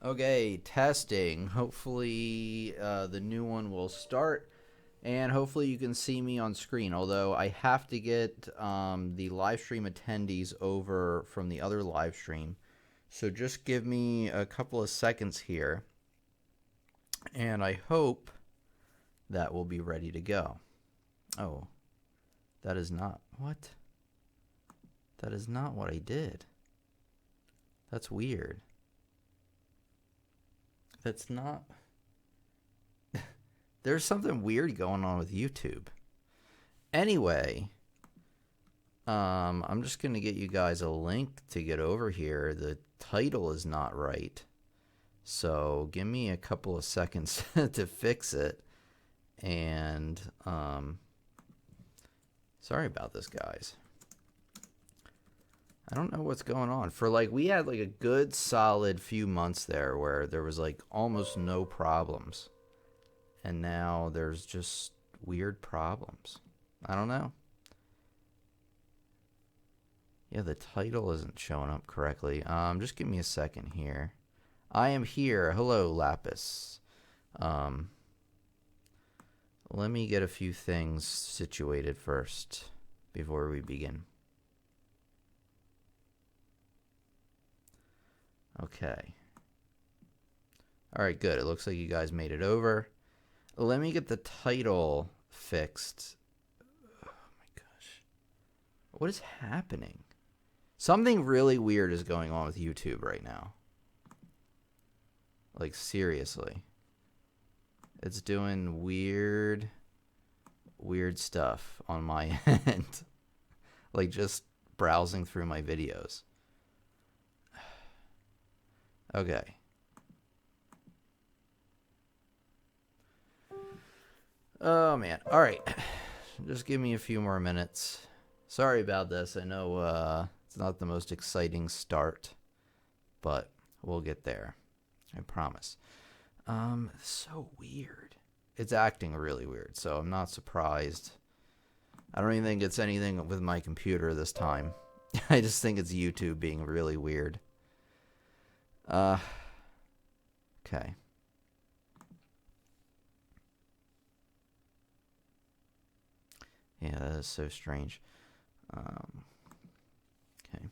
Okay, testing. Hopefully, the new one will start, and hopefully, you can see me on screen. Although, I have to get the live stream attendees over from the other live stream. So, just give me a couple of seconds here, and I hope that will be ready to go. Oh, that is not. What? That is not what I did. That's weird. That's not. There's something weird going on with YouTube. Anyway, I'm just gonna get you guys a link to get over here. The title is not right, so give me a couple of seconds to fix it. And sorry about this, guys. I don't know what's going on. We had like a good solid few months there where there was like almost no problems. And now there's just weird problems. I don't know. Yeah, the title isn't showing up correctly. Just give me a second here. I am here. Hello, Lapis. Let me get a few things situated first before we begin. Okay. All right, good. It looks like you guys made it over. Let me get the title fixed. Oh my gosh. What is happening? Something really weird is going on with YouTube right now. Like, seriously. It's doing weird stuff on my end. Like, just browsing through my videos. Okay. Oh, man. All right. Just give me a few more minutes. Sorry about this. I know it's not the most exciting start, but we'll get there. I promise. So weird. It's acting really weird, so I'm not surprised. I don't even think it's anything with my computer this time. I just think it's YouTube being really weird. Okay. Yeah, that is so strange. Okay.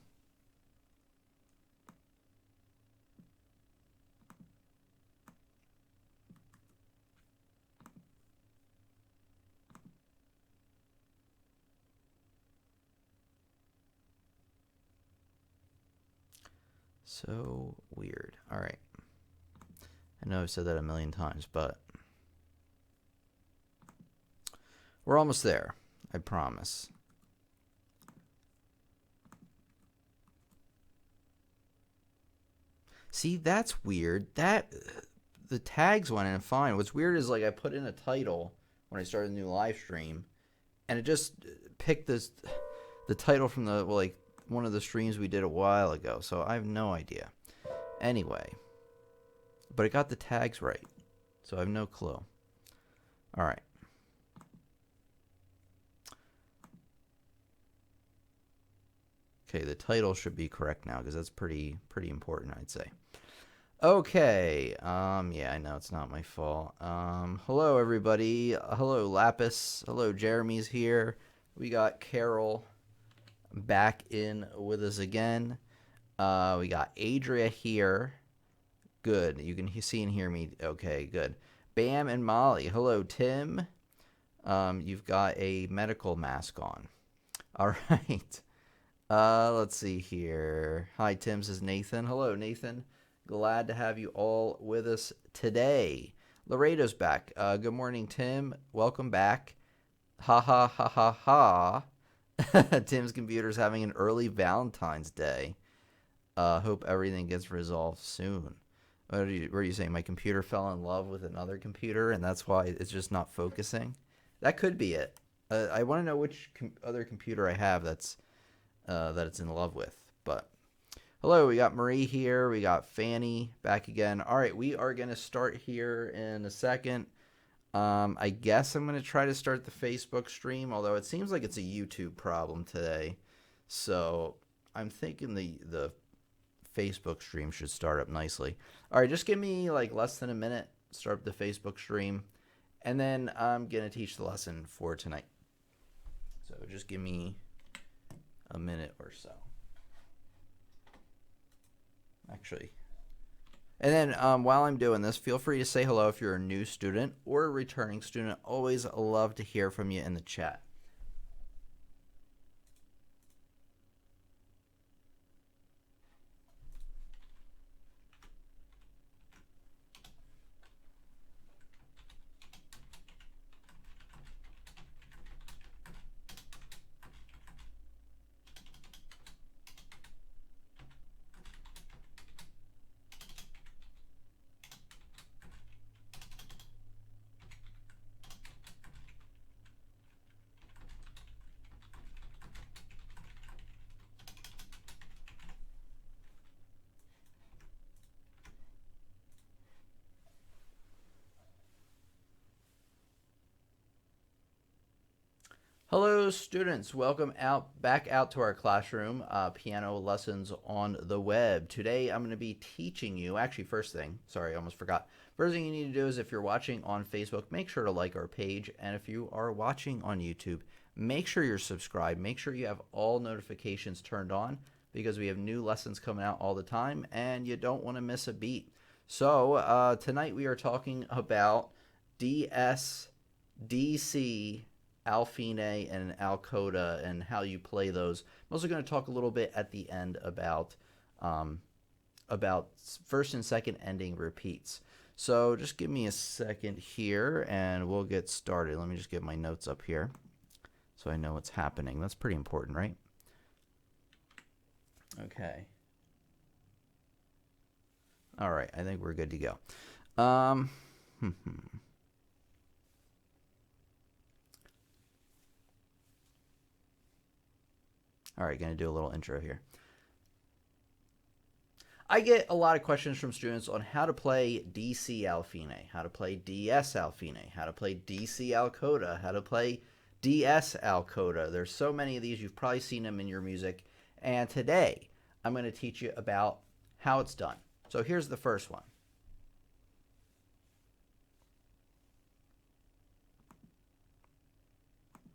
So weird. All right. I know I've said that a million times, but we're almost there. I promise. See, that's weird. The tags went in fine. What's weird is like I put in a title when I started a new live stream, and it just picked the title from one of the streams we did a while ago. So I have no idea. Anyway, but it got the tags right, so I have no clue. All right. Okay, the title should be correct now because that's pretty important, I'd say. Okay. Yeah, I know it's not my fault. Hello everybody. Hello Lapis. Hello Jeremy's here. We got Carol back in with us again. We got Adria here. Good. You can see and hear me. Okay, good. Bam and Molly. Hello Tim. You've got a medical mask on. All right. Let's see here. Hi, Tim, says Nathan. Hello, Nathan. Glad to have you all with us today. Laredo's back. Good morning, Tim. Welcome back. Ha ha ha ha ha. Tim's computer's having an early Valentine's Day. Hope everything gets resolved soon. What are you saying? My computer fell in love with another computer, and that's why it's just not focusing? That could be it. I want to know which other computer I have that it's in love with. But hello, we got Marie here. We got Fanny back again. All right, we are going to start here in a second. I guess I'm going to try to start the Facebook stream, although it seems like it's a YouTube problem today. So I'm thinking the Facebook stream should start up nicely. All right, just give me like less than a minute. Start up the Facebook stream, and then I'm gonna teach the lesson for tonight. So just give me a minute or so. Actually, and then while I'm doing this, feel free to say hello if you're a new student or a returning student. Always love to hear from you in the chat. Hello students, welcome back out to our classroom, piano lessons on the web. Today I'm going to be teaching you, actually first thing, sorry I almost forgot. First thing you need to do is if you're watching on Facebook, make sure to like our page, and if you are watching on YouTube, make sure you're subscribed, make sure you have all notifications turned on because we have new lessons coming out all the time and you don't want to miss a beat. So tonight we are talking about D.S, D.C, al fine and al coda and how you play those. I'm also going to talk a little bit at the end about first and second ending repeats. So just give me a second here and we'll get started. Let me just get my notes up here so I know what's happening. That's pretty important, right? Okay. All right, I think we're good to go. All right, going to do a little intro here. I get a lot of questions from students on how to play D.C. al fine, how to play D.S. al fine, how to play D.C. al coda, how to play D.S. al coda. There's so many of these. You've probably seen them in your music. And today, I'm going to teach you about how it's done. So here's the first one.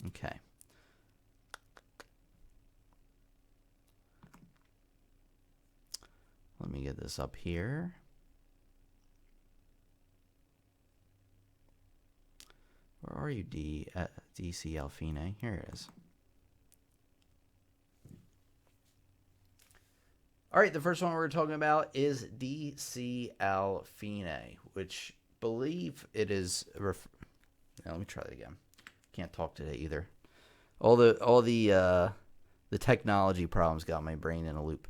Okay. Let me get this up here. Where are you, D.C. al fine? Here it is. All right, the first one we're talking about is D.C. al fine, which believe it is. Now, let me try that again. Can't talk today either. All the technology problems got my brain in a loop.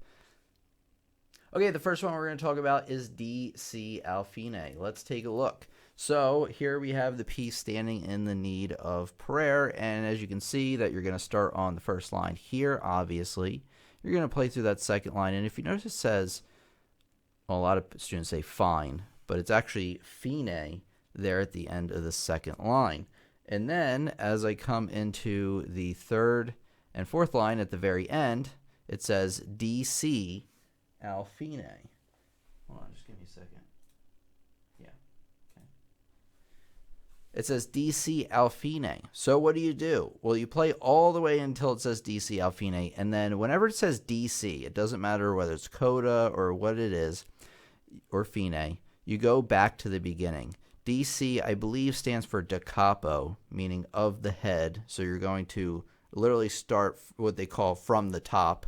Okay, the first one we're going to talk about is D.C. al fine. Let's take a look. So here we have the piece standing in the need of prayer, and as you can see that you're going to start on the first line here, obviously. You're going to play through that second line, and if you notice it says, well, a lot of students say fine, but it's actually fine there at the end of the second line. And then as I come into the third and fourth line at the very end, it says D.C. al fine. Hold on, just give me a second. Yeah. Okay. It says D.C. al fine. So what do? Well, you play all the way until it says D.C. al fine, and then whenever it says D.C., it doesn't matter whether it's coda or what it is, or fine, you go back to the beginning. D.C., I believe, stands for da capo, meaning of the head. So you're going to literally start what they call from the top.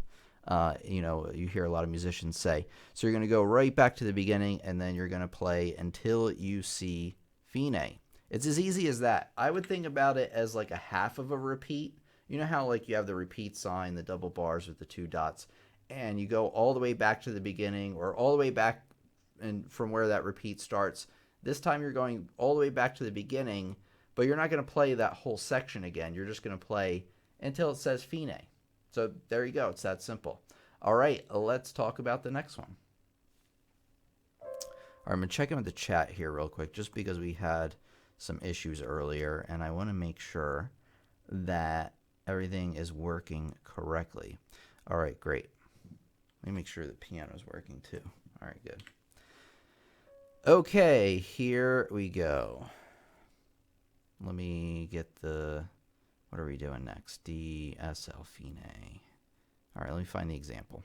You hear a lot of musicians say. So you're going to go right back to the beginning, and then you're going to play until you see fine. It's as easy as that. I would think about it as like a half of a repeat. You know how like you have the repeat sign, the double bars with the two dots, and you go all the way back to the beginning or all the way back and from where that repeat starts. This time you're going all the way back to the beginning, but you're not going to play that whole section again. You're just going to play until it says fine. So there you go. It's that simple. All right, let's talk about the next one. All right, I'm going to check in with the chat here real quick just because we had some issues earlier, and I want to make sure that everything is working correctly. All right, great. Let me make sure the piano's working too. All right, good. Okay, here we go. Let me get the, what are we doing next? D.S al All right, let me find the example.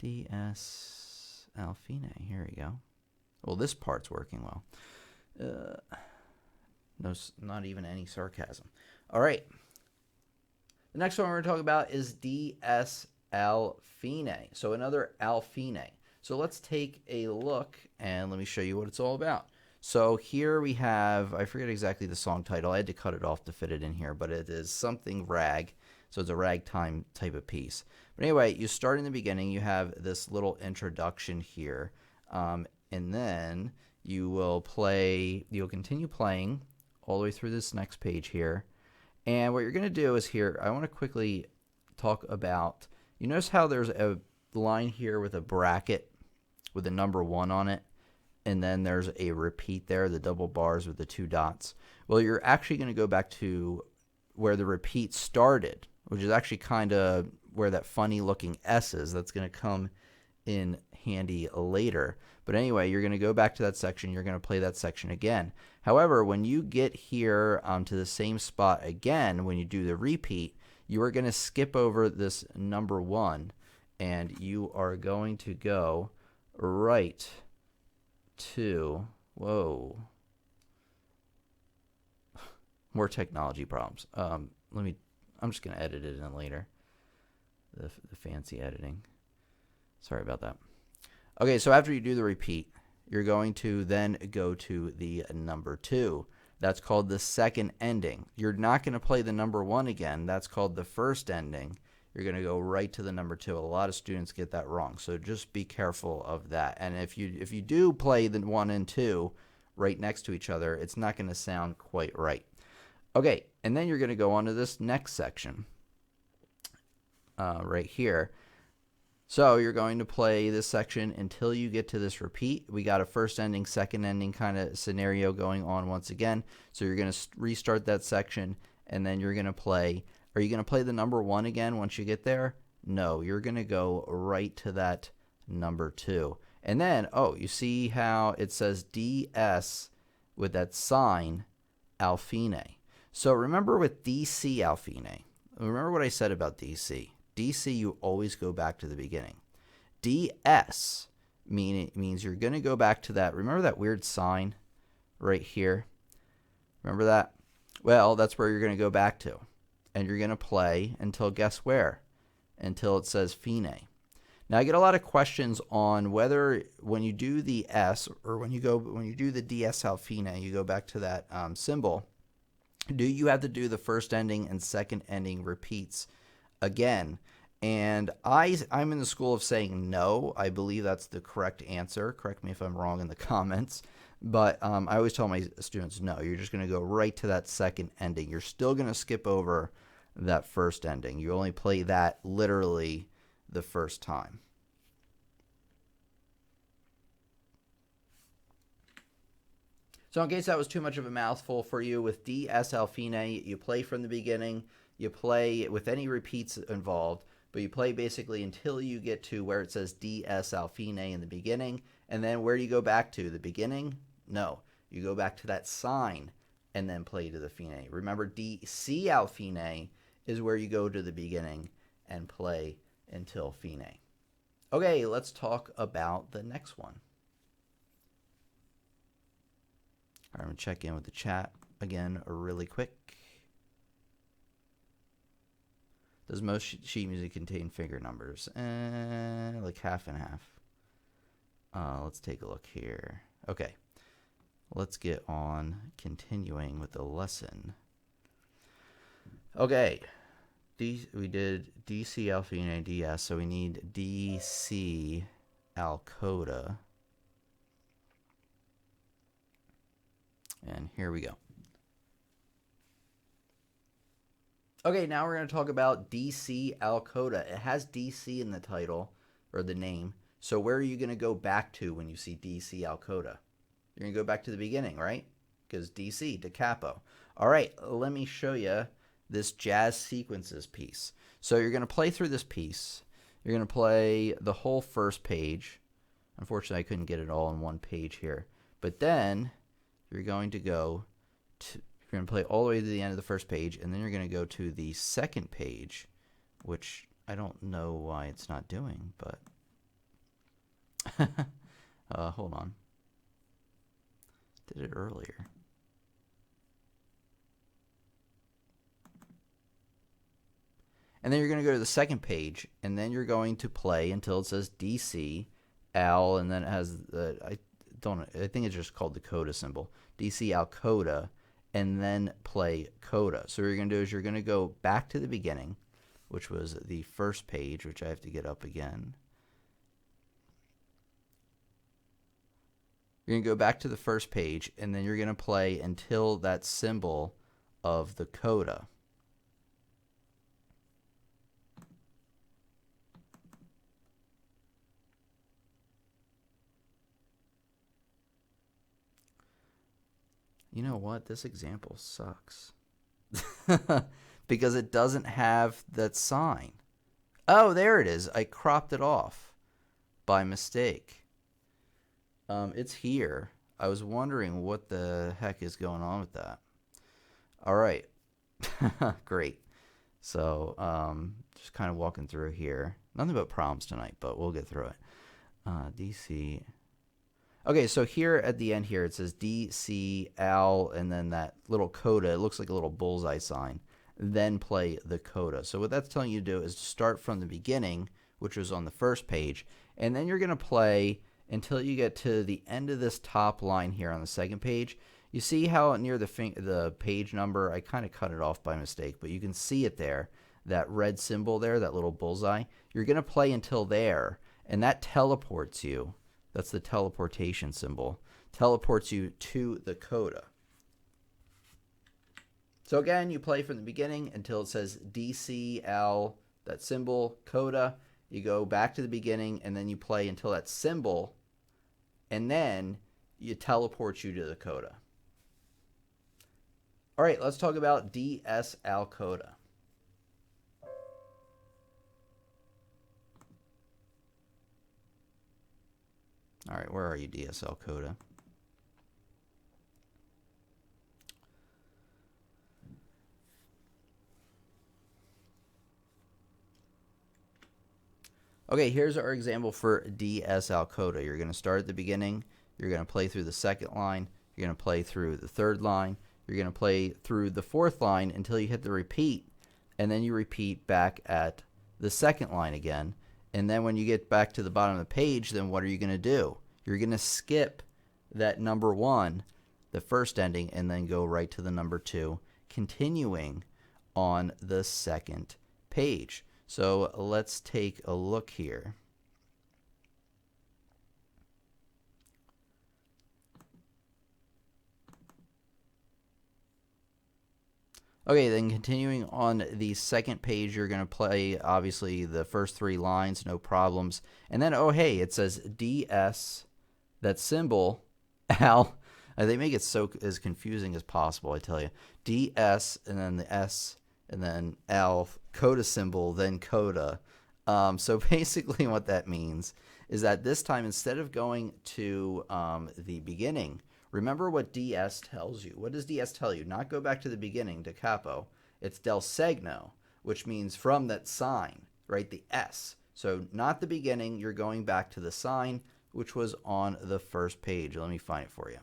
D.S al here we go. Well, this part's working well. No, not even any sarcasm. All right. The next one we're going to talk about is D.S al So another alphine. So let's take a look and let me show you what it's all about. So here we have, I forget exactly the song title. I had to cut it off to fit it in here, but it is something rag. So it's a ragtime type of piece. But anyway, you start in the beginning. You have this little introduction here. And then you will play, you'll continue playing all the way through this next page here. And what you're going to do is here, I want to quickly talk about, you notice how there's a line here with a bracket with a number 1 on it, and then there's a repeat there, the double bars with the 2 dots. Well, you're actually going to go back to where the repeat started, which is actually kind of where that funny looking S is. That's going to come in handy later. But anyway, you're going to go back to that section. You're going to play that section again. However, when you get here to the same spot again, when you do the repeat, you are going to skip over this number 1, and you are going to go right to, whoa, more technology problems. I'm just going to edit it in later, the fancy editing. Sorry about that. Okay, so after you do the repeat, you're going to then go to the number 2. That's called the second ending. You're not going to play the number 1 again. That's called the first ending. You're going to go right to the number 2. A lot of students get that wrong, so just be careful of that. And if you do play the 1 and 2 right next to each other, it's not going to sound quite right. Okay, and then you're going to go on to this next section right here. So you're going to play this section until you get to this repeat. We got a first ending, second ending kind of scenario going on once again. So you're going to restart that section, and then you're going to play. Are you going to play the number 1 again once you get there? No, you're going to go right to that number 2. And then, oh, you see how it says DS with that sign, alphine. So remember with DC alphine, remember what I said about DC. DC, you always go back to the beginning. DS means you're going to go back to that. Remember that weird sign right here? Remember that? Well, that's where you're going to go back to. And you're going to play until, guess where? Until it says fine. Now, I get a lot of questions on whether when you do the S or when you do the DS al fine, you go back to that symbol. Do you have to do the first ending and second ending repeats again? And I'm in the school of saying no. I believe that's the correct answer. Correct me if I'm wrong in the comments. But I always tell my students, no, you're just going to go right to that second ending. You're still going to skip over that first ending. You only play that literally the first time. So in case that was too much of a mouthful for you, with D.S al you play from the beginning. You play with any repeats involved, but you play basically until you get to where it says D.S al in the beginning. And then where do you go back to? The beginning? No. You go back to that sign and then play to the fine. Remember, D.C al is where you go to the beginning and play until fine. Okay, let's talk about the next one. All right, I'm going to check in with the chat again really quick. Does most sheet music contain finger numbers? Like half and half. Let's take a look here. Okay, let's get on continuing with the lesson. Okay, we did D.C al DS, so we need D.C al Coda. And here we go. Okay, now we're going to talk about D.C al Coda. It has D.C in the title, or the name. So where are you going to go back to when you see D.C al Coda? You're going to go back to the beginning, right? Because D.C, da capo. All right, let me show you this jazz sequences piece. So you're going to play through this piece. You're going to play the whole first page. Unfortunately, I couldn't get it all in one page here. But then you're going to go to, you're going to play all the way to the end of the first page, and then you're going to go to the second page, which I don't know why it's not doing, but hold on. Did it earlier. And then you're going to go to the second page, and then you're going to play until it says D.C. al, and then it has the, I think it's just called the coda symbol, D.C. al Coda, and then play coda. So what you're going to do is you're going to go back to the beginning, which was the first page, which I have to get up again. You're going to go back to the first page, and then you're going to play until that symbol of the coda. You know what? This example sucks. Because it doesn't have that sign. Oh, there it is. I cropped it off by mistake. It's here. I was wondering what the heck is going on with that. All right. Great. So just kind of walking through here. Nothing but problems tonight, but we'll get through it. DC. Okay, so here at the end here, it says D.C. al, and then that little coda. It looks like a little bullseye sign. Then play the coda. So what that's telling you to do is to start from the beginning, which was on the first page, and then you're going to play until you get to the end of this top line here on the second page. You see how near the page number, I kind of cut it off by mistake, but you can see it there, that red symbol there, that little bullseye. You're going to play until there, and that teleports you. That's the teleportation symbol. Teleports you to the coda. So again, you play from the beginning until it says D.C. al, that symbol, coda. You go back to the beginning, and then you play until that symbol, and then it teleports you to the coda. All right, let's talk about D.S al Coda. All right, where are you, D.S al Coda? Okay, here's our example for D.S al Coda. You're going to start at the beginning. You're going to play through the second line. You're going to play through the third line. You're going to play through the fourth line until you hit the repeat, and then you repeat back at the second line again. And then when you get back to the bottom of the page, then what are you going to do? You're going to skip that number 1, the first ending, and then go right to the number 2, continuing on the second page. So let's take a look here. Okay, then continuing on the second page, you're going to play, obviously, the first 3 lines, no problems. And then, oh, hey, it says DS, that symbol, al. They make it so as confusing as possible, I tell you. DS, and then the S, and then al, coda symbol, then coda. So basically what that means is that this time, instead of going to the beginning, remember what DS tells you. What does DS tell you? Not go back to the beginning, to capo. It's del segno, which means from that sign, right? The S. So not the beginning. You're going back to the sign, which was on the first page. Let me find it for you.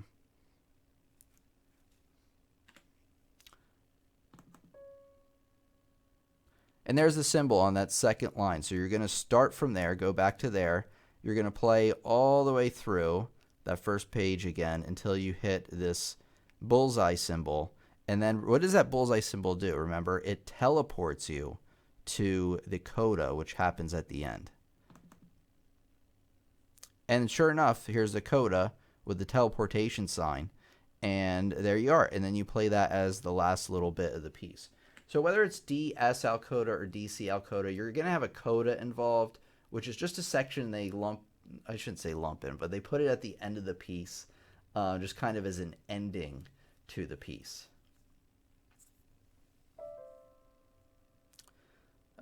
And there's the symbol on that second line. So you're going to start from there, go back to there. You're going to play all the way through that first page again until you hit this bullseye symbol. And then what does that bullseye symbol do? Remember, it teleports you to the coda, which happens at the end. And sure enough, here's the coda with the teleportation sign. And there you are. And then you play that as the last little bit of the piece. So whether it's D.S al Coda or D.C. al Coda, you're going to have a coda involved, which is just a section they lump, I shouldn't say lump in, but they put it at the end of the piece, just kind of as an ending to the piece.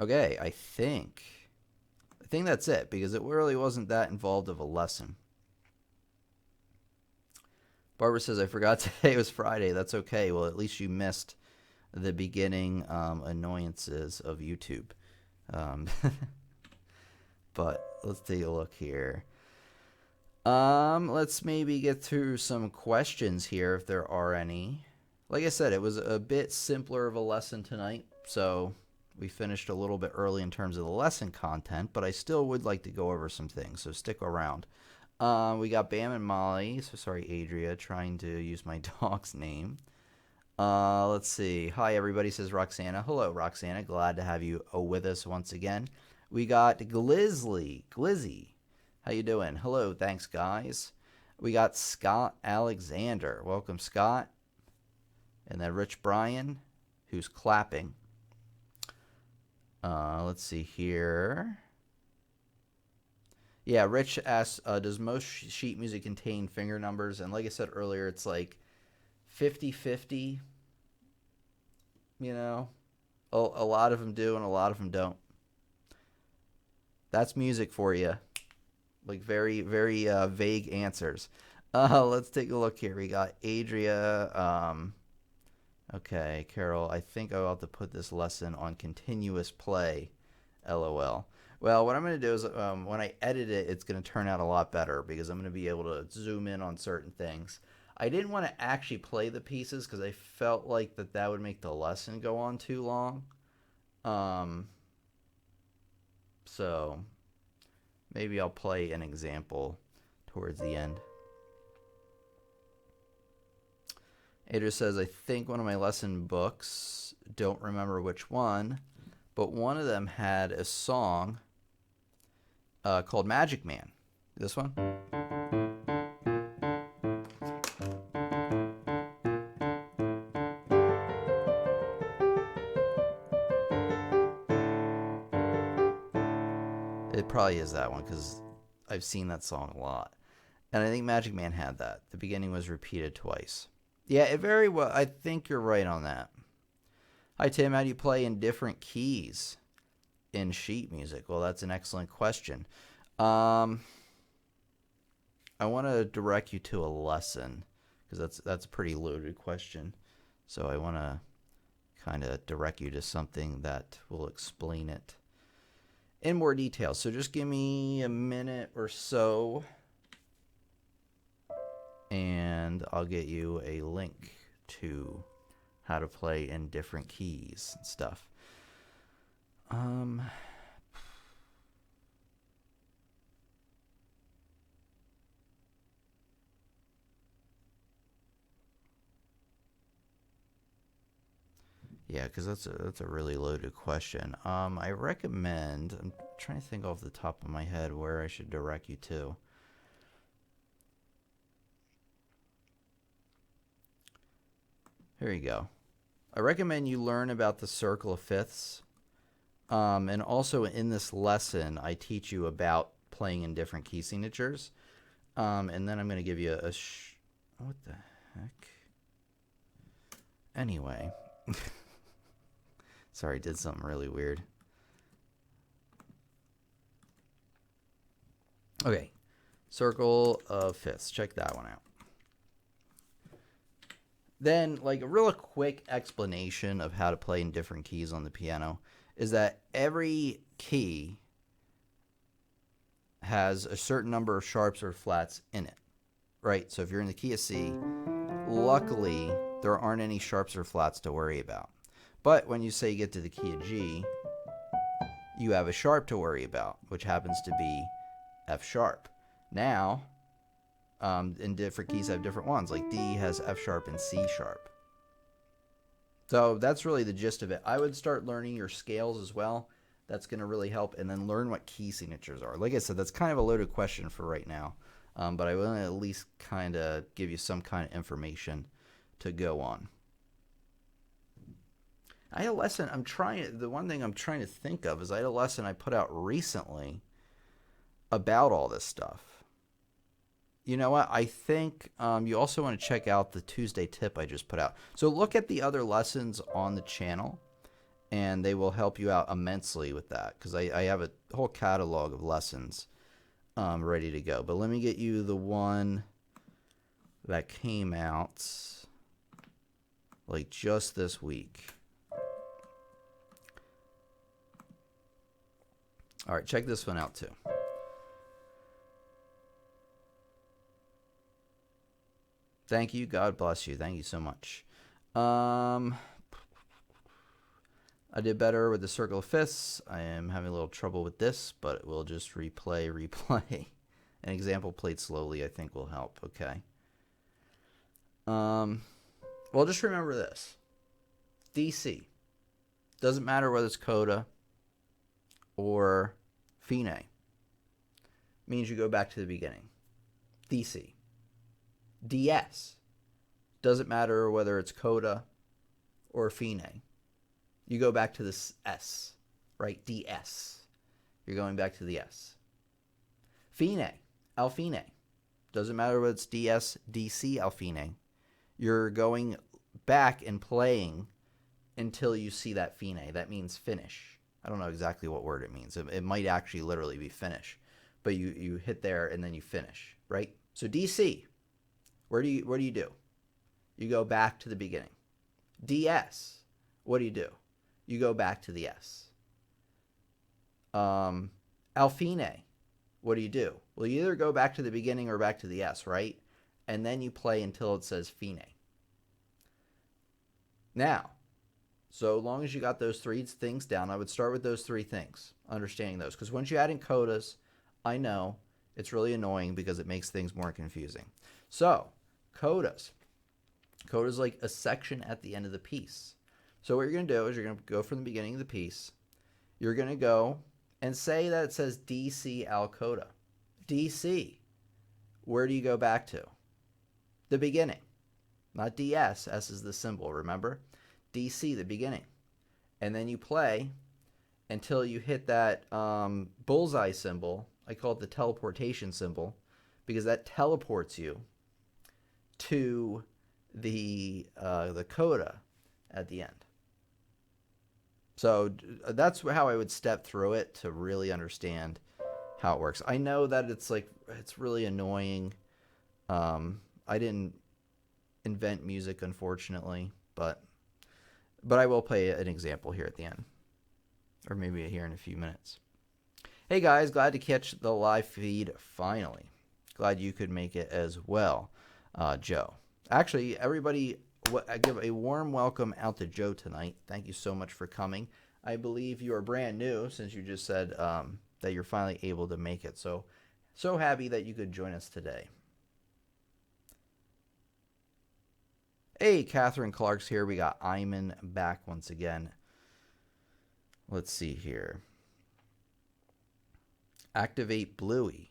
Okay, I think that's it, because it really wasn't that involved of a lesson. Barbara says, I forgot today was Friday. That's okay. Well, at least you missed the beginning annoyances of YouTube. But let's take a look here. Let's maybe get through some questions here if there are any. Like I said, it was a bit simpler of a lesson tonight, so we finished a little bit early in terms of the lesson content, but I still would like to go over some things, so stick around. We got Bam and Molly, so sorry, Adria, trying to use my dog's name. Let's see. Hi, everybody, says Roxana. Hello, Roxana. Glad to have you with us once again. We got Glizzy. How you doing? Hello, thanks, guys. We got Scott Alexander. Welcome, Scott. And then Rich Bryan, who's clapping. Let's see here. Yeah, Rich asks, does most sheet music contain finger numbers? And like I said earlier, it's like 50-50. You know, a lot of them do and a lot of them don't. That's music for you. Like very, very vague answers. Let's take a look here. We got Adria. Okay, Carol, I think I'll have to put this lesson on continuous play. LOL. Well, what I'm going to do is when I edit it, it's going to turn out a lot better because I'm going to be able to zoom in on certain things. I didn't want to actually play the pieces because I felt like that would make the lesson go on too long. So maybe I'll play an example towards the end. Adria says, I think one of my lesson books, don't remember which one, but one of them had a song called Magic Man. This one? It probably is that one because I've seen that song a lot. And I think Magic Man had that. The beginning was repeated twice. Yeah, it very well. I think you're right on that. Hi, Tim. How do you play in different keys in sheet music? Well, that's an excellent question. I want to direct you to a lesson because that's a pretty loaded question. So I want to kind of direct you to something that will explain it in more detail. So just give me a minute or so, and I'll get you a link to how to play in different keys and stuff. Yeah, because that's a really loaded question. I recommend, I'm trying to think off the top of my head where I should direct you to. Here you go. I recommend you learn about the circle of fifths. And also in this lesson, I teach you about playing in different key signatures. And then I'm going to give you a... what the heck? Anyway. Sorry, I did something really weird. Okay. Circle of fifths. Check that one out. Then, like a real quick explanation of how to play in different keys on the piano is that every key has a certain number of sharps or flats in it, right? So if you're in the key of C, luckily there aren't any sharps or flats to worry about. But when you say you get to the key of G, you have a sharp to worry about, which happens to be F sharp. Now, and different keys have different ones, like D has F sharp and C sharp. So that's really the gist of it. I would start learning your scales as well. That's going to really help. And then learn what key signatures are. Like I said, that's kind of a loaded question for right now. But I will at least kind of give you some kind of information to go on. I had a lesson the one thing I'm trying to think of is I had a lesson I put out recently about all this stuff. You know what? I think you also want to check out the Tuesday tip I just put out. So look at the other lessons on the channel and they will help you out immensely with that, because I have a whole catalog of lessons ready to go. But let me get you the one that came out like just this week. All right, check this one out too. Thank you. God bless you. Thank you so much. I did better with the circle of fifths. I am having a little trouble with this, but we'll just replay. An example played slowly, I think, will help. Okay. Well, just remember this. DC. Doesn't matter whether it's coda or fine. Means you go back to the beginning. DC. DS. Doesn't matter whether it's coda or fine. You go back to this S, right? DS. You're going back to the S. Fine. Al fine. Doesn't matter whether it's DS, DC, al fine. You're going back and playing until you see that fine. That means finish. I don't know exactly what word it means. It might actually literally be finish. But you hit there and then you finish, right? So DC, what do you do? You go back to the beginning. DS, what do? You go back to the S. Al fine, what do? Well, you either go back to the beginning or back to the S, right? And then you play until it says fine. Now, so long as you got those three things down, I would start with those three things, understanding those. Because once you add in codas, I know it's really annoying because it makes things more confusing. So, codas. Coda's like a section at the end of the piece. So what you're going to do is you're going to go from the beginning of the piece. You're going to go and say that it says D.C. al Coda. D.C. Where do you go back to? The beginning. Not D.S. S is the symbol, remember? D.C., the beginning. And then you play until you hit that bullseye symbol. I call it the teleportation symbol because that teleports you to the coda at the end. So that's how I would step through it to really understand how it works. I know that it's really annoying. I didn't invent music, unfortunately, but I will play an example here at the end, or maybe here in a few minutes. Hey guys, glad to catch the live feed finally. Glad you could make it as well, Joe. Actually, everybody, I give a warm welcome out to Joe tonight. Thank you so much for coming. I believe you are brand new since you just said that you're finally able to make it. So happy that you could join us today. Hey, Catherine Clark's here. We got Iman back once again. Let's see here. Activate Bluey.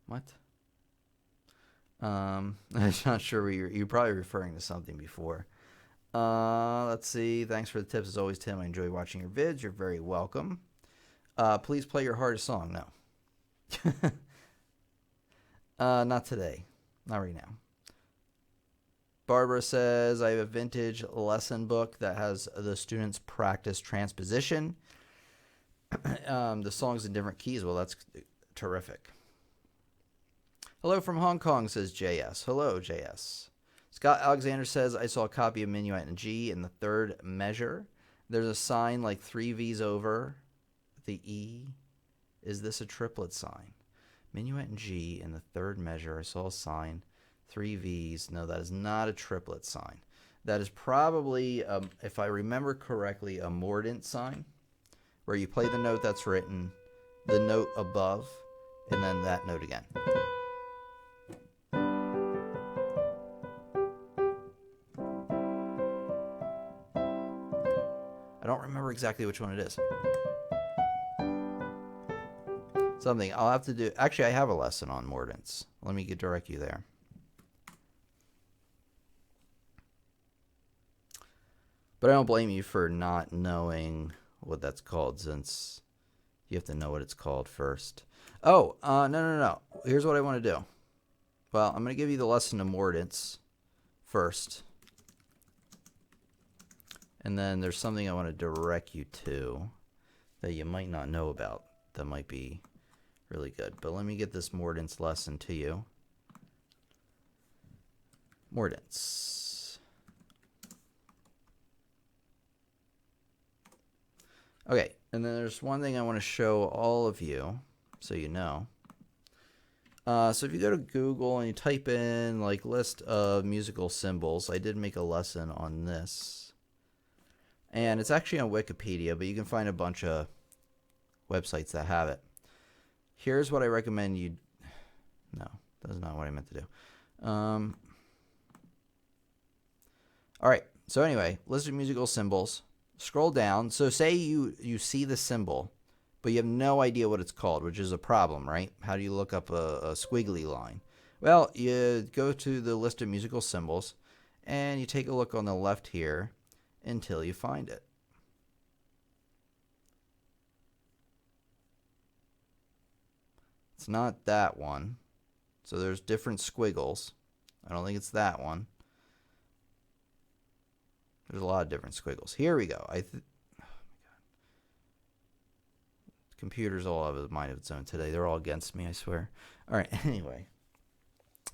What? I'm not sure you're probably referring to something before. Let's see. Thanks for the tips as always, Tim. I enjoy watching your vids. You're very welcome. Please play your hardest song. No. Not today. Not right now. Barbara says, I have a vintage lesson book that has the students practice transposition. The songs in different keys. Well, that's terrific. Hello from Hong Kong, says JS. Hello, JS. Scott Alexander says, I saw a copy of Minuet in G in the third measure. There's a sign like 3 V's over the E. Is this a triplet sign? Minuet in G in the third measure. I saw a sign. 3 V's. No, that is not a triplet sign. That is probably, if I remember correctly, a Mordant sign, where you play the note that's written, the note above, and then that note again. I don't remember exactly which one it is. Something I'll have to do. Actually, I have a lesson on Mordants. Let me direct you there. But I don't blame you for not knowing what that's called, since you have to know what it's called first. Oh, no. Here's what I want to do. Well, I'm going to give you the lesson of Mordants first. And then there's something I want to direct you to that you might not know about that might be really good. But let me get this Mordant's lesson to you. Mordants. Okay, and then there's one thing I want to show all of you so you know. So if you go to Google and you type in like list of musical symbols, I did make a lesson on this. And it's actually on Wikipedia, but you can find a bunch of websites that have it. Here's what I recommend you... No, that's not what I meant to do. Alright, so anyway, list of musical symbols. Scroll down. So say you see the symbol, but you have no idea what it's called, which is a problem, right? How do you look up a squiggly line? Well, you go to the list of musical symbols, and you take a look on the left here until you find it. It's not that one. So there's different squiggles. I don't think it's that one. There's a lot of different squiggles. Here we go. Oh my God. Computers all have a mind of its own today. They're all against me, I swear. All right, anyway.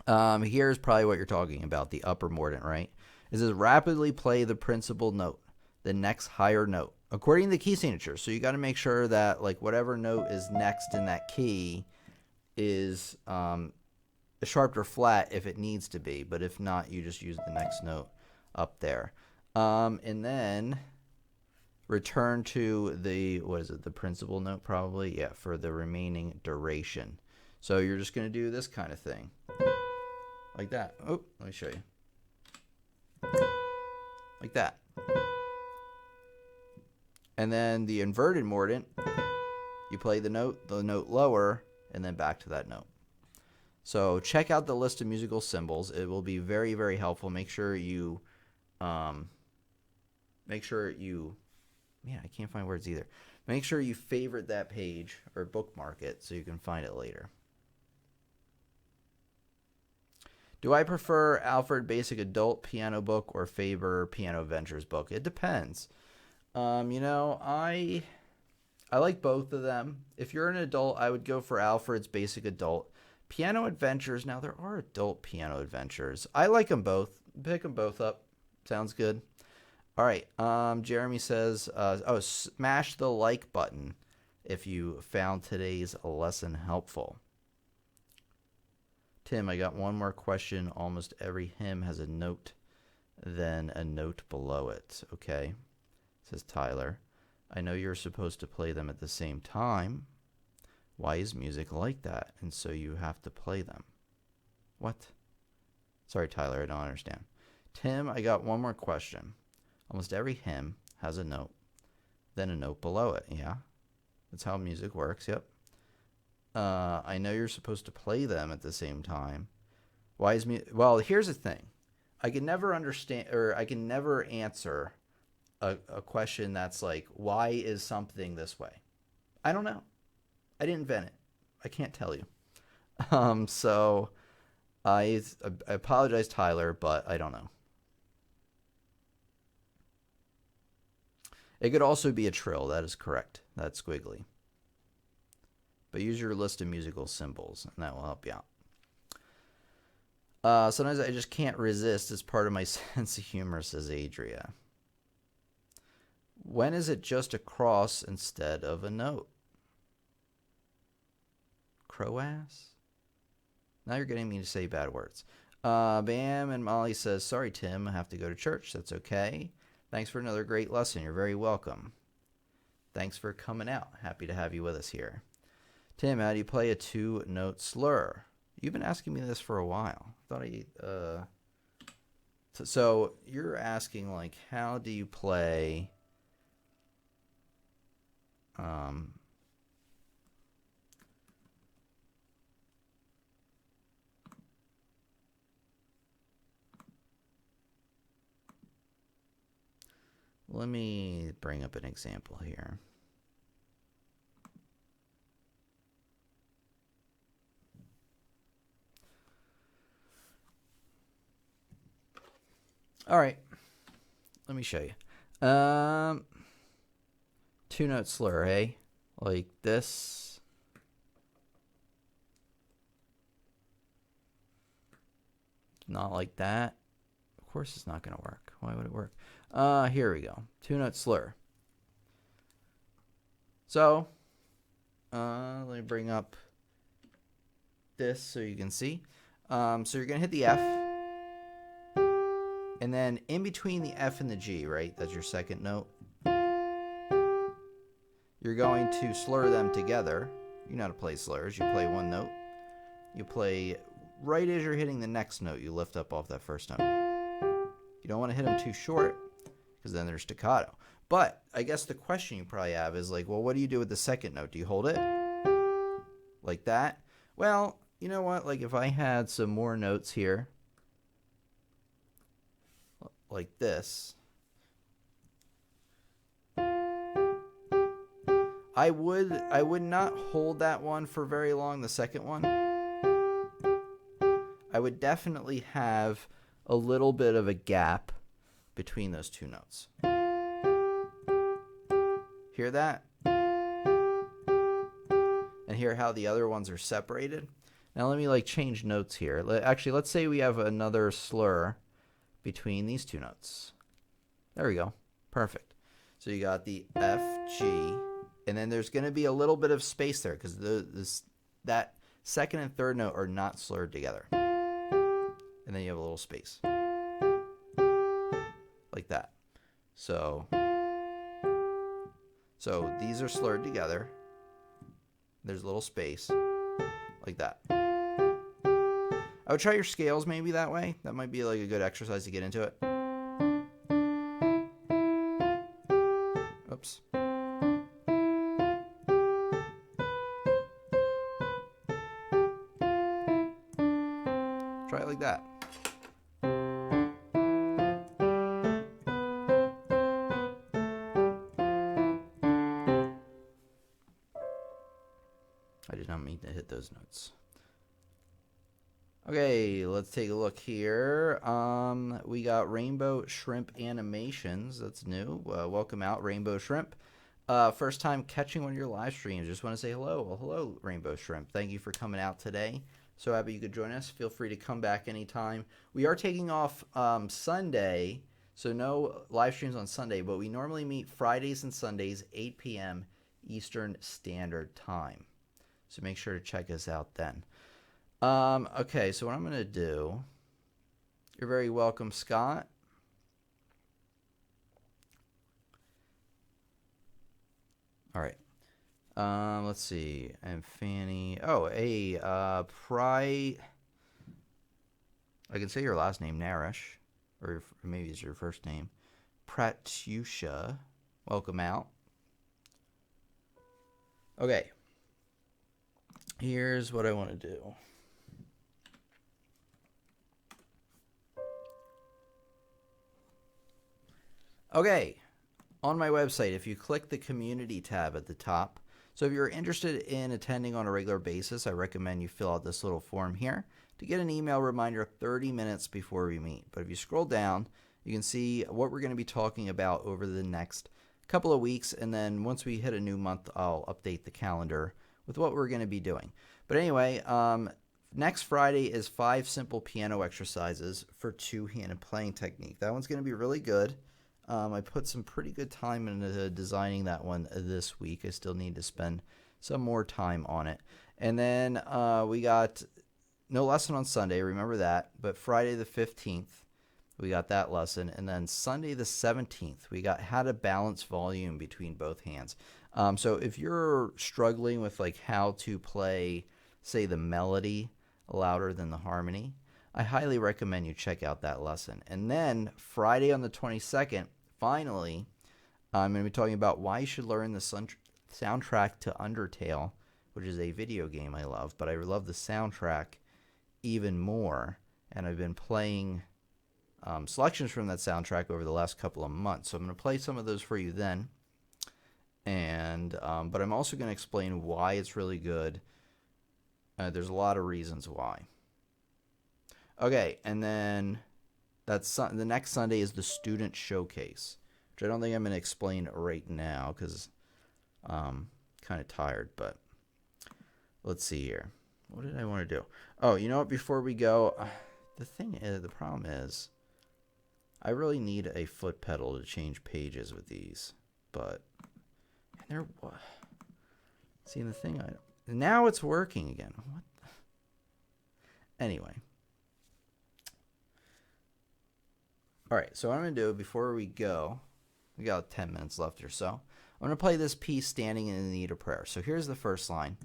Here's probably what you're talking about, the upper mordant, right? It says rapidly play the principal note, the next higher note, according to the key signature. So you got to make sure that like whatever note is next in that key is sharp or flat if it needs to be, but if not, you just use the next note up there. And then return to the, what is it, the principal note probably? Yeah, for the remaining duration. So you're just going to do this kind of thing. Like that. Oh, let me show you. Like that. And then the inverted mordant, you play the note lower, and then back to that note. So check out the list of musical symbols. It will be very, very helpful. Make sure you... man, I can't find words either. Make sure you favorite that page or bookmark it so you can find it later. Do I prefer Alfred Basic Adult Piano Book or Faber Piano Adventures book? It depends. You know, I like both of them. If you're an adult, I would go for Alfred's Basic Adult. Piano Adventures, now there are adult piano adventures. I like them both. Pick them both up. Sounds good. All right. Jeremy says, smash the like button if you found today's lesson helpful. Tim, I got one more question. Almost every hymn has a note, then a note below it. Okay, says Tyler. I know you're supposed to play them at the same time. Why is music like that? And so you have to play them. What? Sorry, Tyler, I don't understand. Tim, I got one more question. Almost every hymn has a note, then a note below it. Yeah, that's how music works. Yep. I know you're supposed to play them at the same time. Why is music? Well, here's the thing. I can never understand, or I can never answer a question that's like, why is something this way? I don't know. I didn't invent it. I can't tell you. So I apologize, Tyler, but I don't know. It could also be a trill. That is correct. That's squiggly. But use your list of musical symbols, and that will help you out. Sometimes I just can't resist. It's part of my sense of humor, says Adria. When is it just a cross instead of a note? Crow-ass? Now you're getting me to say bad words. Bam and Molly says, sorry, Tim, I have to go to church. That's okay. Thanks for another great lesson. You're very welcome. Thanks for coming out. Happy to have you with us here. Tim, how do you play a two-note slur? You've been asking me this for a while. So you're asking, like, how do you play... Let me bring up an example here. All right, let me show you. Um, two-note slur, eh? Like this. Not like that. Of course it's not going to work. Why would it work? Here we go. Two-note slur. So, let me bring up this so you can see. So you're going to hit the F. And then in between the F and the G, right? That's your second note. You're going to slur them together. You know how to play slurs. You play one note. You play right as you're hitting the next note. You lift up off that first note. You don't want to hit them too short because then there's staccato. But I guess the question you probably have is like, well, what do you do with the second note? Do you hold it like that? Well, you know what? Like if I had some more notes here like this, I would not hold that one for very long, the second one. I would definitely have a little bit of a gap between those two notes. Hear that? And hear how the other ones are separated? Now let me like change notes here. Actually, let's say we have another slur between these two notes. There we go. Perfect. So you got the F, G, and then there's going to be a little bit of space there because that second and third note are not slurred together. And then you have a little space. Like that. So these are slurred together. There's a little space. Like that. I would try your scales maybe that way. That might be like a good exercise to get into it. Oops. Try it like that. I did not mean to hit those notes. Okay, let's take a look here. We got Rainbow Shrimp Animations. That's new. Welcome out, Rainbow Shrimp. First time catching one of your live streams. Just want to say hello. Well, hello, Rainbow Shrimp. Thank you for coming out today. So happy you could join us. Feel free to come back anytime. We are taking off Sunday, so no live streams on Sunday, but we normally meet Fridays and Sundays, 8 p.m. Eastern Standard Time. So make sure to check us out then. Okay, so what I'm going to do, you're very welcome, Scott. All right. Let's see. And Fanny. Oh, hey, I can say your last name, Narish, or maybe it's your first name. Pratyusha. Welcome out. Okay. Here's what I want to do. Okay, on my website, if you click the community tab at the top, so if you're interested in attending on a regular basis, I recommend you fill out this little form here to get an email reminder 30 minutes before we meet. But if you scroll down, you can see what we're going to be talking about over the next couple of weeks, and then once we hit a new month, I'll update the calendar with what we're going to be doing. But anyway, next Friday is 5 simple piano exercises for two-handed playing technique. That one's going to be really good. I put some pretty good time into designing that one this week. I still need to spend some more time on it. And then we got no lesson on Sunday, remember that. But Friday the 15th, we got that lesson. And then Sunday the 17th, we got how to balance volume between both hands. So if you're struggling with like how to play, say, the melody louder than the harmony, I highly recommend you check out that lesson. And then Friday on the 22nd, finally, I'm going to be talking about why you should learn the soundtrack to Undertale, which is a video game I love, but I love the soundtrack even more. And I've been playing selections from that soundtrack over the last couple of months. So I'm going to play some of those for you then. And but I'm also going to explain why it's really good. There's a lot of reasons why. Okay, and then the next Sunday is the student showcase, which I don't think I'm going to explain right now because I'm kind of tired, but let's see here. What did I want to do? Oh, you know what? Before we go, the problem is I really need a foot pedal to change pages with these, but and they're see the thing. Now it's working again. What? Anyway. All right, so what I'm going to do before we go, we got 10 minutes left or so. I'm going to play this piece standing in the need of prayer. So here's the first line.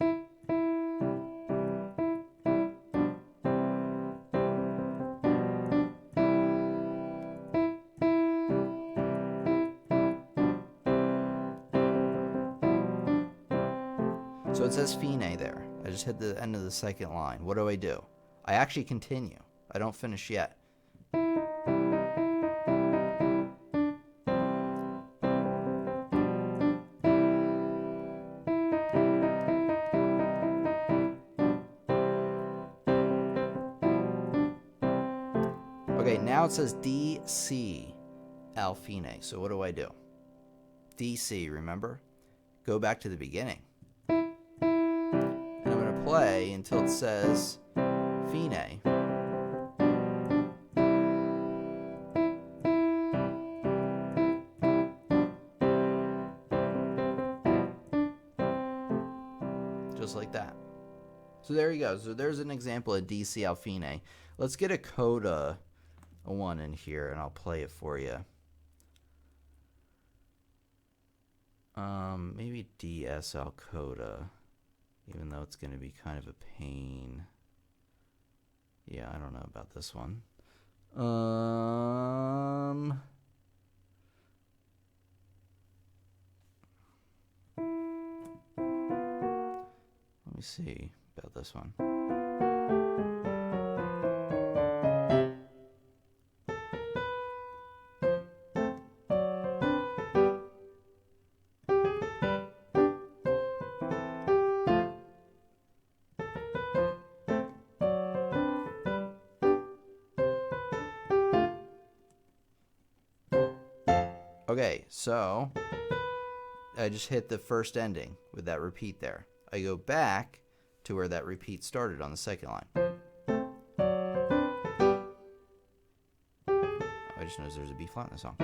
So it says fine there. I just hit the end of the second line. What do? I actually continue. I don't finish yet. Okay, now it says D.C. al fine. So what do? D.C., remember? Go back to the beginning. And I'm going to play until it says fine. Just like that. So there you go. So there's an example of D.C. al fine. Let's get a coda one in here, and I'll play it for you. Maybe D.S al Coda, even though it's going to be kind of a pain. Yeah, I don't know about this one. Let me see about this one. Okay, so I just hit the first ending with that repeat there. I go back to where that repeat started on the second line. I just noticed there's a B flat in the song.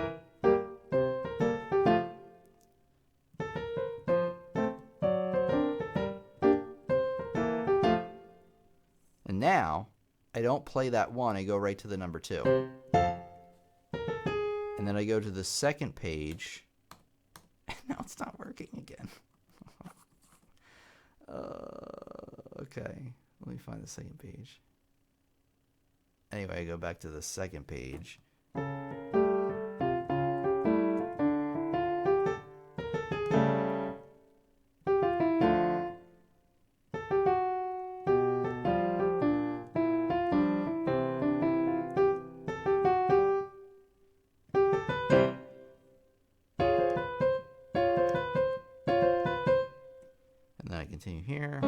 And now, I don't play that one, I go right to the number 2. And then I go to the second page, and now it's not working again. Okay, let me find the second page. Anyway, I go back to the second page. And then I continue here.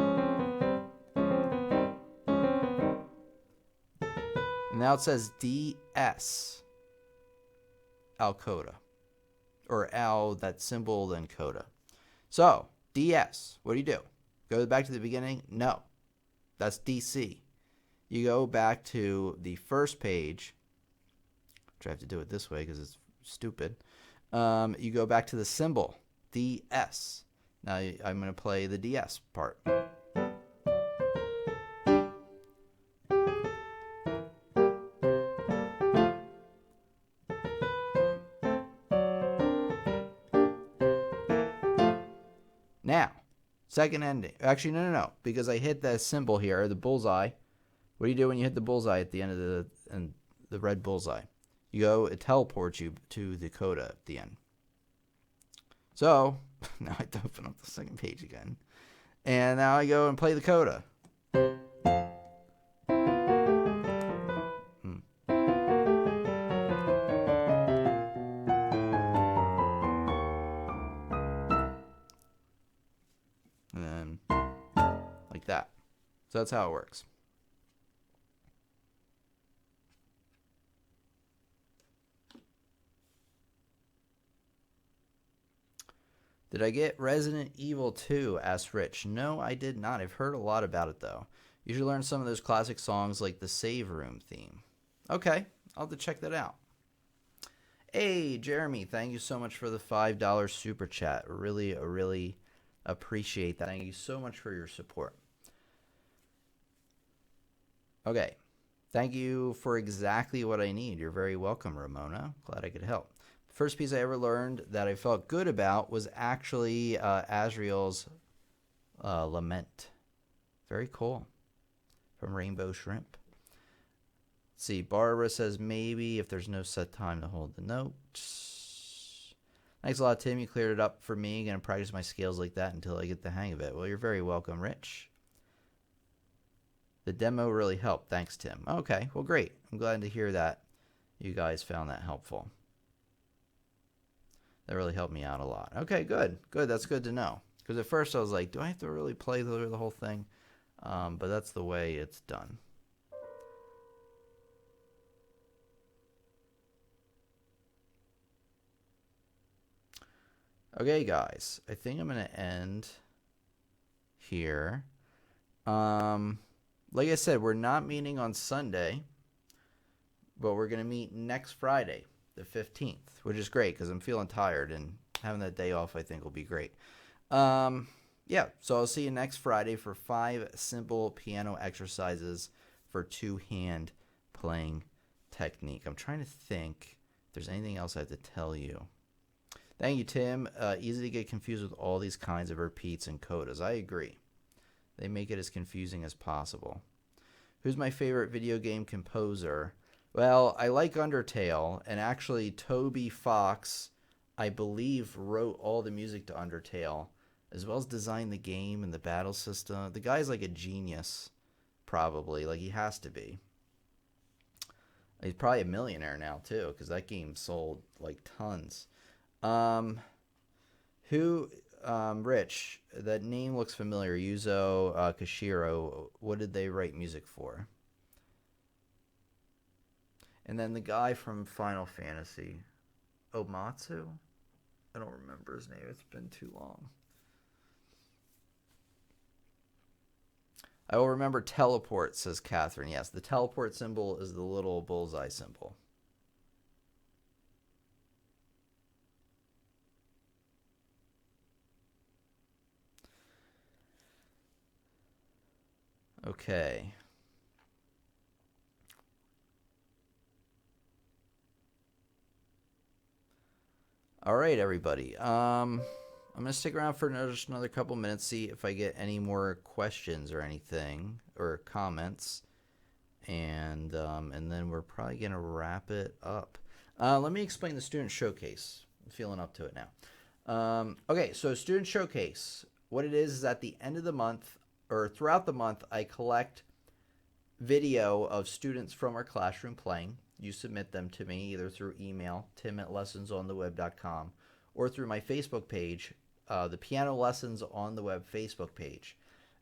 And now it says D.S al Coda. Or al, that symbol, then coda. So, D.S, what do? Go back to the beginning? No. That's D.C. You go back to the first page, which I have to do it this way because it's stupid. You go back to the symbol, D.S. Now I'm going to play the D.S part. Now, second ending. Actually, no. Because I hit that symbol here, the bullseye. What do you do when you hit the bullseye at the end of the red bullseye? You go, it teleports you to the coda at the end. So, now I have to open up the second page again. And now I go and play the coda. And then, like that. So that's how it works. Did I get Resident Evil 2? Asked Rich. No, I did not. I've heard a lot about it, though. You should learn some of those classic songs like the Save Room theme. Okay, I'll have to check that out. Hey, Jeremy, thank you so much for the $5 super chat. Really appreciate that. Thank you so much for your support. Okay, thank you for exactly what I need. You're very welcome, Ramona. Glad I could help. First piece I ever learned that I felt good about was actually Asriel's Lament. Very cool. From Rainbow Shrimp. Let's see, Barbara says maybe if there's no set time to hold the notes. Thanks a lot, Tim. You cleared it up for me. Going to practice my scales like that until I get the hang of it. Well, you're very welcome, Rich. The demo really helped. Thanks, Tim. Okay, well, great. I'm glad to hear that you guys found that helpful. That really helped me out a lot. Okay, good. Good. That's good to know. Because at first I was like, do I have to really play through the whole thing? But that's the way it's done. Okay, guys. I think I'm going to end here. Like I said, we're not meeting on Sunday, but we're going to meet next Friday, the 15th, which is great because I'm feeling tired, and having that day off I think will be great. Yeah, so I'll see you next Friday for 5 simple piano exercises for 2-hand playing technique. I'm trying to think if there's anything else I have to tell you. Thank you, Tim. Easy to get confused with all these kinds of repeats and codas. I agree. They make it as confusing as possible. Who's my favorite video game composer? Well, I like Undertale, and actually Toby Fox, I believe, wrote all the music to Undertale, as well as designed the game and the battle system. The guy's like a genius, probably. Like, he has to be. He's probably a millionaire now, too, because that game sold, like, tons. Rich, that name looks familiar. Yuzo Koshiro. What did they write music for? And then the guy from Final Fantasy, Omatsu? I don't remember his name. It's been too long. I will remember teleport, says Catherine. Yes, the teleport symbol is the little bullseye symbol. Okay. All right, everybody. I'm gonna stick around for just another couple minutes, see if I get any more questions or anything or comments, and then we're probably gonna wrap it up. Let me explain the student showcase. I'm feeling up to it now. Okay, so student showcase. What it is at the end of the month or throughout the month, I collect video of students from our classroom playing. You submit them to me either through email, tim@lessonsontheweb.com, or through my Facebook page, the Piano Lessons on the Web Facebook page.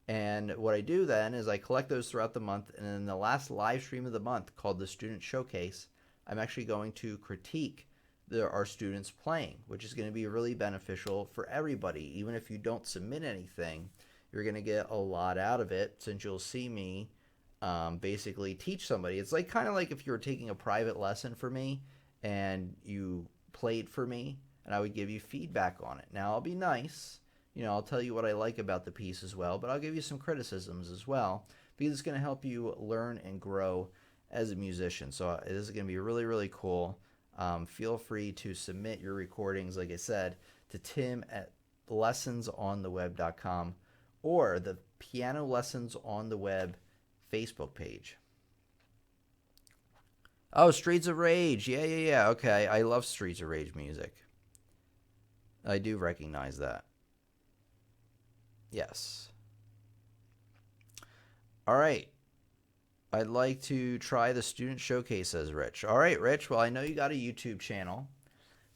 And what I do then is I collect those throughout the month, and in the last live stream of the month called the Student Showcase, I'm actually going to critique our students playing, which is going to be really beneficial for everybody. Even if you don't submit anything, you're going to get a lot out of it, since you'll see me basically teach somebody. It's like kind of like if you were taking a private lesson for me and you played for me and I would give you feedback on it. Now, I'll be nice. I'll tell you what I like about the piece as well, but I'll give you some criticisms as well, because it's going to help you learn and grow as a musician. So this is going to be really, really cool. Feel free to submit your recordings, like I said, to tim@lessonsontheweb.com or the Piano Lessons on the Web Facebook page. Oh, Streets of Rage. Yeah. Okay, I love Streets of Rage music. I do recognize that. Yes. All right. I'd like to try the student showcase, says Rich. All right, Rich. Well, I know you got a YouTube channel.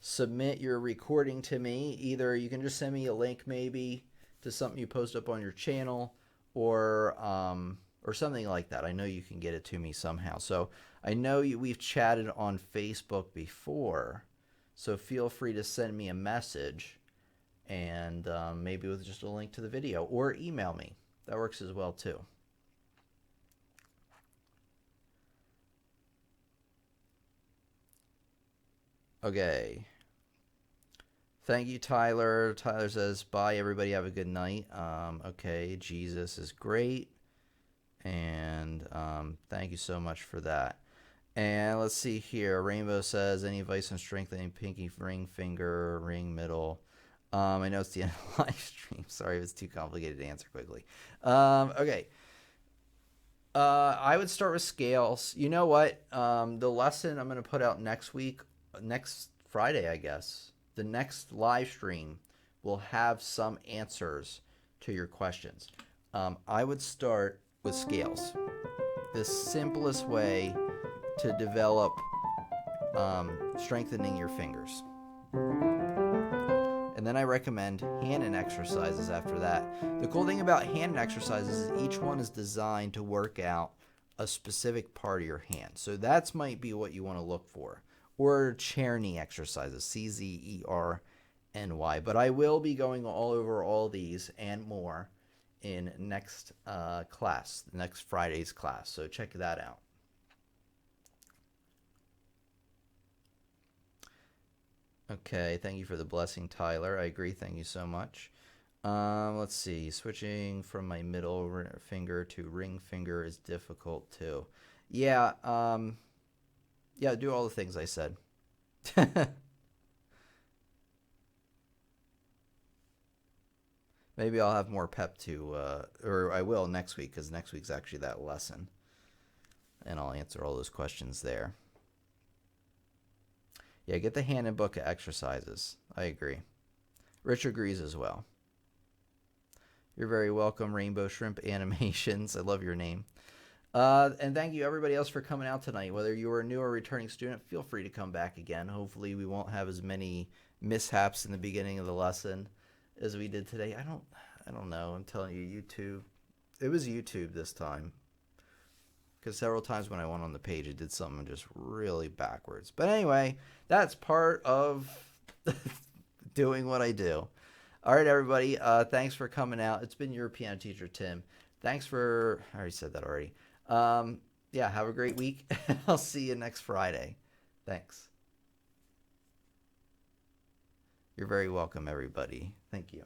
Submit your recording to me. Either you can just send me a link maybe to something you post up on your channel, or something like that. I know you can get it to me somehow. So I know we've chatted on Facebook before, so feel free to send me a message, and maybe with just a link to the video, or email me. That works as well too. Okay. Thank you, Tyler. Tyler says, bye, everybody. Have a good night. Okay, Jesus is great. And thank you so much for that. And let's see here. Rainbow says, any advice on strengthening pinky ring finger, ring middle? I know it's the end of the live stream. Sorry if it's too complicated to answer quickly. Okay. I would start with scales. You know what? The lesson I'm going to put out next week, next Friday, I guess, the next live stream will have some answers to your questions. I would start with scales. The simplest way to develop strengthening your fingers. And then I recommend hand exercises after that. The cool thing about hand exercises is each one is designed to work out a specific part of your hand. So that might be what you want to look for. Or chair knee exercises, CZERNY. But I will be going all over all these and more in next class, next Friday's class. So check that out. Okay, thank you for the blessing, Tyler. I agree. Thank you so much. Let's see. Switching from my middle finger to ring finger is difficult too. Yeah. Yeah. Do all the things I said. Maybe I'll have more pep to, or I will next week, because next week's actually that lesson, and I'll answer all those questions there. Yeah, get the hand and book of exercises. I agree. Rich agrees as well. You're very welcome, Rainbow Shrimp Animations. I love your name. And thank you, everybody else, for coming out tonight. Whether you are a new or returning student, feel free to come back again. Hopefully we won't have as many mishaps in the beginning of the lesson as we did today. I don't know. I'm telling you, YouTube. It was YouTube this time. Because several times when I went on the page, it did something just really backwards. But anyway, that's part of doing what I do. All right, everybody. Thanks for coming out. It's been your piano teacher, Tim. Thanks for... I already said that already. Yeah, have a great week. I'll see you next Friday. Thanks. You're very welcome, everybody. Thank you.